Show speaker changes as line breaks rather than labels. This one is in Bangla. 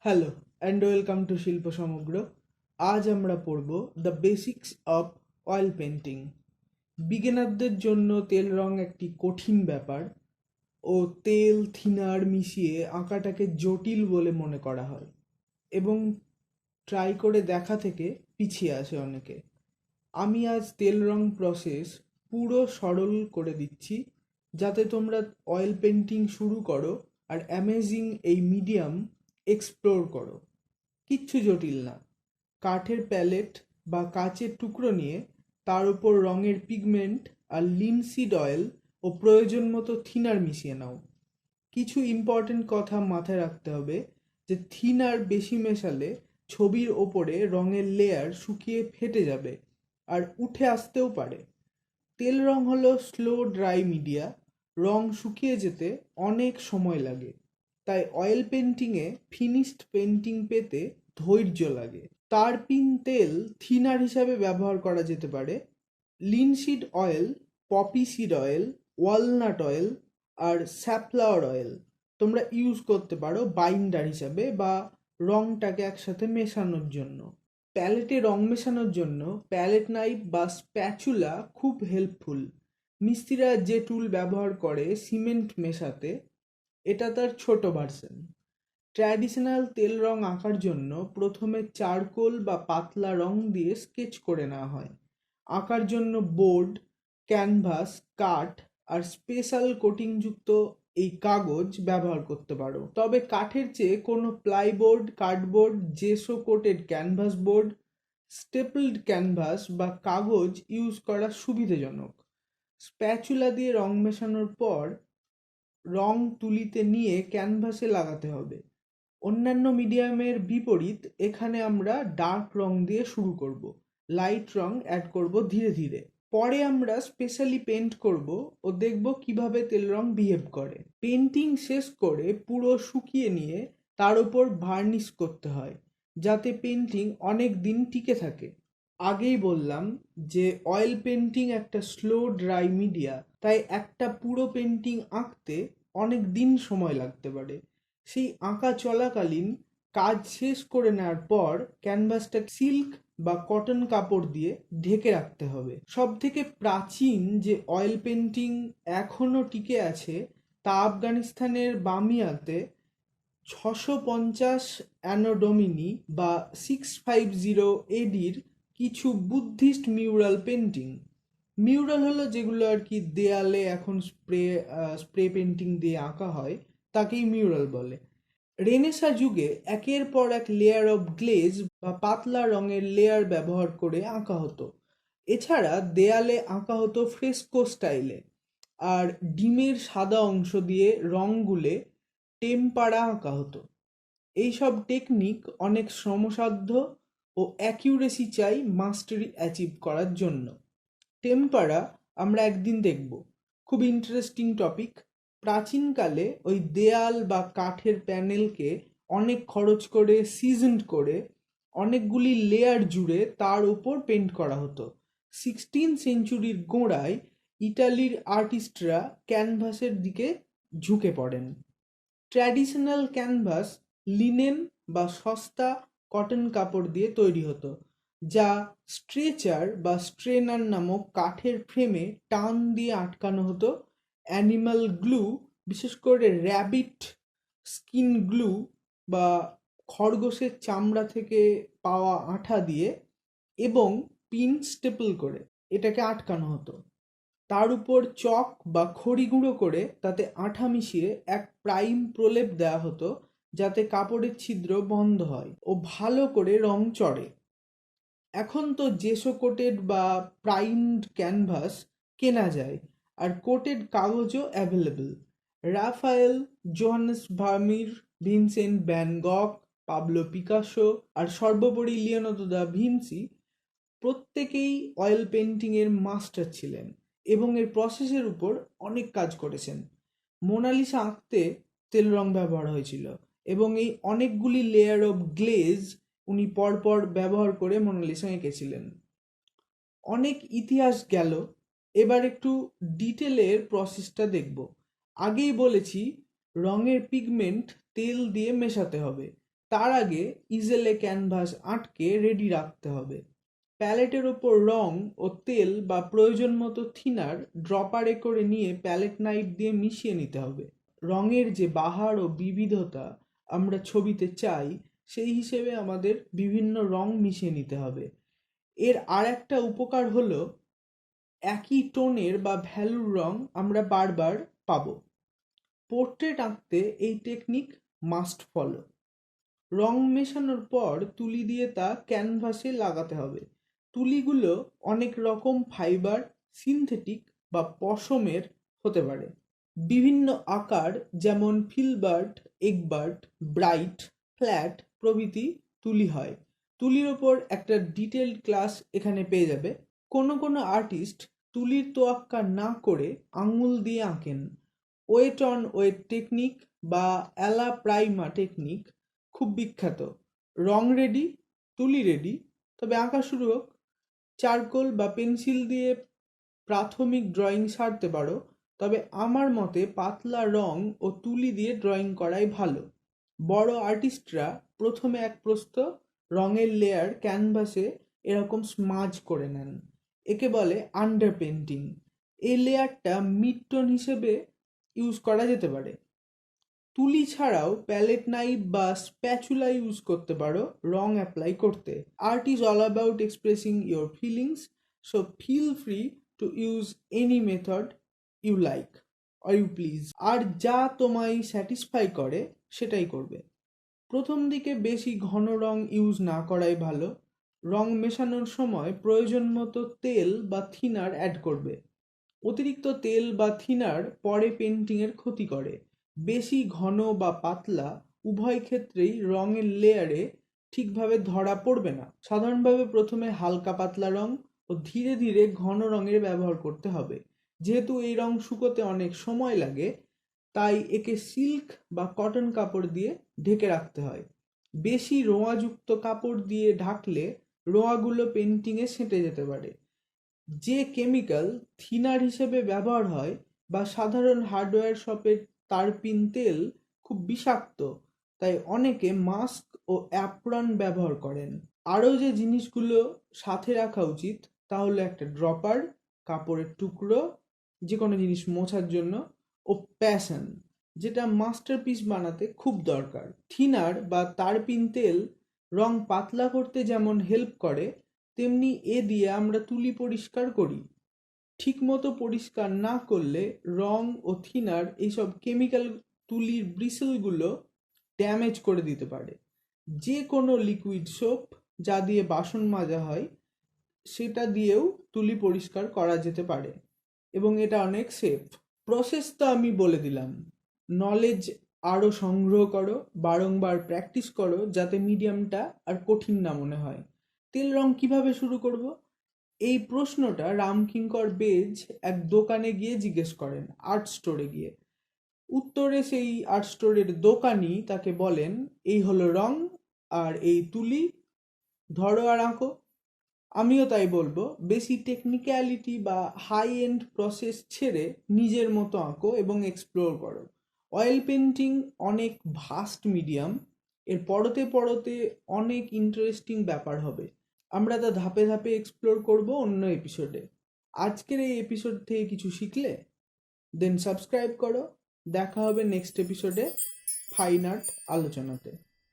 হ্যালো অ্যান্ড ওয়েলকাম টু শিল্প সমগ্র। আজ আমরা পড়ব the basics of oil painting. বিগিনারদের জন্য তেল রং একটি কঠিন ব্যাপার ও তেল থিনার মিশিয়ে আঁকাটাকে জটিল বলে মনে করা হয় এবং ট্রাই করে দেখা থেকে পিছিয়ে আসে অনেকে। আমি আজ তেল রং প্রসেস পুরো সরল করে দিচ্ছি যাতে তোমরা অয়েল পেন্টিং শুরু করো আর অ্যামেজিং এই মিডিয়াম এক্সপ্লোর করো। কিচ্ছু জটিল না। কাঠের প্যালেট বা কাচের টুকরো নিয়ে তার উপর রঙের পিগমেন্ট আর লিনসিড অয়েল ও প্রয়োজন মতো থিনার মিশিয়ে নাও। কিছু ইম্পর্টেন্ট কথা মাথায় রাখতে হবে যে থিনার বেশি মেশালে ছবির ওপরে রঙের লেয়ার শুকিয়ে ফেটে যাবে আর উঠে আসতেও পারে। তেল রং হলো স্লো ড্রাই মিডিয়া, রং শুকিয়ে যেতে অনেক সময় লাগে, তাই অয়েল পেন্টিংয়ে ফিনিশড পেন্টিং পেতে ধৈর্য লাগে। তারপিন তেল থিনার হিসাবে ব্যবহার করা যেতে পারে। Linseed oil, poppy seed oil, walnut oil আর স্যাফ্লাওয়ার অয়েল তোমরা ইউজ করতে পারো বাইন্ডার হিসাবে বা রংটাকে একসাথে মেশানোর জন্য। প্যালেটে রং মেশানোর জন্য প্যালেট নাইফ বা স্প্যাচুলা খুব হেল্পফুল। মিস্ত্রিরা যে টুল ব্যবহার করে সিমেন্ট মেশাতে, এটা তার ছোট ভার্সন। ট্র্যাডিশনাল তেল রং আঁকার জন্য প্রথমে চারকোল বা পাতলা রং দিয়ে স্কেচ করে নেওয়া হয়। আঁকার জন্য বোর্ড, ক্যানভাস, কাঠ আর স্পেশাল কোটিংযুক্ত এই কাগজ ব্যবহার করতে পারো। তবে কাঠের চেয়ে কোনো plyboard, cardboard, gesso coated canvas board, stapled canvas বা কাগজ ইউজ করা সুবিধাজনক। স্প্যাচুলা দিয়ে রং মেশানোর পর রং তুলিতে নিয়ে ক্যানভাসে লাগাতে হবে। অন্যান্য মিডিয়ামের বিপরীত এখানে আমরা ডার্ক রং দিয়ে শুরু করব, লাইট রং অ্যাড করব ধীরে ধীরে। পরে আমরা স্পেশালি পেন্ট করব ও দেখব কিভাবে তেল রং বিহেভ করে। পেন্টিং শেষ করে পুরো শুকিয়ে নিয়ে তার উপর ভার্নিশ করতে হয় যাতে পেন্টিং অনেক দিন টিকে থাকে। আগেই বললাম যে অয়েল পেন্টিং একটা স্লো ড্রাই মিডিয়া, তাই একটা পুরো পেন্টিং আঁকতে অনেক দিন সময় লাগতে পারে। সেই আঁকা চলাকালীন কাজ শেষ করে নেওয়ার পর ক্যানভাসটা সিল্ক বা কটন কাপড় দিয়ে ঢেকে রাখতে হবে। সব থেকে প্রাচীন যে অয়েল পেন্টিং এখনো টিকে আছে তা আফগানিস্তানের বামিয়াতে 650 অ্যানো ডোমিনি বা 650 এডির কিছু বুদ্ধিস্ট মিউরাল পেন্টিং। মিউরাল হলো যেগুলো আর কি দেয়ালে এখন স্প্রে পেন্টিং দিয়ে আঁকা হয়, তাকেই মিউরাল বলে। রেনেসাঁ যুগে একের পর এক লেয়ার অফ গ্লেজ বা পাতলা রঙের লেয়ার ব্যবহার করে আঁকা হতো। এছাড়া দেয়ালে আঁকা হতো ফ্রেস্কো স্টাইলে, আর ডিমের সাদা অংশ দিয়ে রং গুলে টেম্পারা আঁকা হতো। এইসব টেকনিক অনেক শ্রমসাধ্য ও অ্যাকিউরেসি চাই মাস্টারি অ্যাচিভ করার জন্য। টেম্পারা আমরা একদিন দেখব, খুব ইন্টারেস্টিং টপিক। প্রাচীনকালে ওই দেয়াল বা কাঠের প্যানেলকে অনেক খরচ করে সিজনড করে অনেকগুলি লেয়ার জুড়ে তার উপর পেন্ট করা হতো। 16 সেঞ্চুরির গোড়ায় ইটালির আর্টিস্টরা ক্যানভাসের দিকে ঝুঁকে পড়েন। ট্র্যাডিশনাল ক্যানভাস লিনেন বা সস্তা কটন কাপড় দিয়ে তৈরি হতো, যা স্ট্রেচার বা স্ট্রেনার নামক কাঠের ফ্রেমে টান দিয়ে আটকানো হতো অ্যানিমাল গ্লু, বিশেষ করে র্যাবিট স্কিন গ্লু বা খরগোশের চামড়া থেকে পাওয়া আঠা দিয়ে, এবং পিন স্টেপল করে এটাকে আটকানো হতো। তার উপর চক বা খড়ি গুঁড়ো করে তাতে আঠা মিশিয়ে এক প্রাইম প্রলেপ দেওয়া হতো যাতে কাপড়ের ছিদ্র বন্ধ হয় ও ভালো করে রং চড়ে। এখন তো জেসো কোটেড বা প্রাইমড ক্যানভাস কেনা যায়, আর কোটেড কাগজও available. Raphael, Johannes Vermeer, Vincent van Gogh, Pablo Picasso আর সর্বোপরি লিওনার্দো দা ভিঞ্চি প্রত্যেকেই অয়েল পেন্টিংয়ের মাস্টার ছিলেন এবং এর প্রসেসের উপর অনেক কাজ করেছেন। মোনালিসা আঁকতে তেল রং ব্যবহার হয়েছিল এবং এই অনেকগুলি লেয়ার অফ গ্লেজ উনি পরপর ব্যবহার করে মোনালিসা এঁকেছিলেন। অনেক ইতিহাস গেল, এবার একটু ডিটেলের প্রসেসটা দেখব। আগেই বলেছি রঙের পিগমেন্ট তেল দিয়ে মেশাতে হবে, তার আগে ইজেলে ক্যানভাস আটকে রেডি রাখতে হবে। প্যালেটের ওপর রং ও তেল বা প্রয়োজন মতো থিনার ড্রপারে করে নিয়ে প্যালেট নাইফ দিয়ে মিশিয়ে নিতে হবে। রঙের যে বাহার ও বিবিধতা আমরা ছবিতে চাই, সেই হিসেবে আমাদের বিভিন্ন রং মিশিয়ে নিতে হবে। এর আর একটা উপকার হলো একই টোনের বা ভ্যালুর রং আমরা বারবার পাবো। পোর্ট্রেট আঁকতে এই টেকনিক মাস্ট ফলো। রং মেশানোর পর তুলি দিয়ে তা ক্যানভাসে লাগাতে হবে। তুলিগুলো অনেক রকম ফাইবার, সিনথেটিক বা পশমের হতে পারে। বিভিন্ন আকার যেমন ফিলবার্ট, এগবার্ট, ব্রাইট, ফ্ল্যাট প্রভৃতি তুলি হয়। তুলির ওপর একটা ডিটেলড ক্লাস এখানে পেয়ে যাবে। কোনো আর্টিস্ট তুলির তোয়াক্কা না করে আঙুল দিয়ে আঁকেন। ওয়েট অন ওয়েট টেকনিক বা অ্যালা প্রাইমা টেকনিক খুব বিখ্যাত। রং রেডি, তুলি রেডি, তবে আঁকা শুরু হোক। চারকোল বা পেন্সিল দিয়ে প্রাথমিক ড্রয়িং সারতে পারো, তবে আমার মতে পাতলা রং ও তুলি দিয়ে ড্রয়িং করাই ভালো। বড় আর্টিস্টরা প্রথমে এক প্রস্থ রঙের লেয়ার ক্যানভাসে এরকম স্মাজ করে নেন। একে বলে আন্ডার পেন্টিং। এই লেয়ারটা মিড টোন হিসেবে ইউজ করা যেতে পারে। তুলি ছাড়াও প্যালেট নাইফ বা স্প্যাচুলা ইউজ করতে পারো রং অ্যাপ্লাই করতে। Art is all about expressing your feelings, so feel free to use any method you like or you please. আর যা তোমায় স্যাটিসফাই করে সেটাই করবে। প্রথম দিকে বেশি ঘন রং ইউজ না করাই ভালো। রং মেশানোর সময় প্রয়োজন মতো তেল বা থিনার অ্যাড করবে। অতিরিক্ত তেল বা থিনার পরে পেন্টিংয়ের ক্ষতি করে। বেশি ঘন বা পাতলা উভয় ক্ষেত্রেই রঙের লেয়ারে ঠিকভাবে ধরা পড়বে না। সাধারণভাবে প্রথমে হালকা পাতলা রং ও ধীরে ধীরে ঘন রঙের ব্যবহার করতে হবে। যেহেতু এই রং শুকোতে অনেক সময় লাগে, তাই একে সিল্ক বা কটন কাপড় দিয়ে ঢেকে রাখতে হয়। বেশি রোঁয়াযুক্ত কাপড় দিয়ে ঢাকলে রোঁয়াগুলো পেন্টিংয়ে সেঁটে যেতে পারে। যে কেমিক্যাল থিনার হিসেবে ব্যবহার হয় বা সাধারণ হার্ডওয়্যার শপের তারপিন তেল খুব বিষাক্ত, তাই অনেকে মাস্ক ও অ্যাপ্রন ব্যবহার করেন। আরও যে জিনিসগুলো সাথে রাখা উচিত তা হলো একটা ড্রপার, কাপড়ের টুকরো, যে কোনো জিনিস মোছার জন্য, ও প্যাশন, যেটা মাস্টারপিস বানাতে খুব দরকার। থিনার বা তারপিন তেল রং পাতলা করতে যেমন হেল্প করে, তেমনি এ দিয়ে আমরা তুলি পরিষ্কার করি। ঠিকমতো পরিষ্কার না করলে রং ও থিনার এইসব কেমিক্যাল তুলির ব্রিসেলগুলো ড্যামেজ করে দিতে পারে। যে কোনো লিকুইড সোপ যা দিয়ে বাসন মাজা হয় সেটা দিয়েও তুলি পরিষ্কার করা যেতে পারে এবং এটা অনেক সেফ। প্রসেস তো আমি বলে দিলাম। নলেজ আরও সংগ্রহ করো, বারংবার প্র্যাকটিস করো, যাতে মিডিয়ামটা আর কঠিন না মনে হয়। তেল রং কিভাবে শুরু করব? এই প্রশ্নটা রামকিঙ্কর বেজ এক দোকানে গিয়ে জিজ্ঞেস করেন, আর্ট স্টোরে গিয়ে। উত্তরে সেই আর্ট স্টোরের দোকানি তাকে বলেন, এই হলো রং আর এই তুলি, ধরো আর আঁকো। আমিও তাই বলবো, বেশি টেকনিক্যালিটি বা হাই এন্ড প্রসেস ছেড়ে নিজের মতো আঁকো এবং এক্সপ্লোর করো। অয়েল পেন্টিং অনেক ভাস্ট মিডিয়াম, এর পরতে পরতে অনেক ইন্টারেস্টিং ব্যাপার হবে। আমরা তা ধাপে ধাপে এক্সপ্লোর করব অন্য এপিসোডে। আজকের এই এপিসোড থেকে কিছু শিখলে? দেন সাবস্ক্রাইব করো। দেখা হবে নেক্সট এপিসোডে ফাইন আর্ট আলোচনাতে।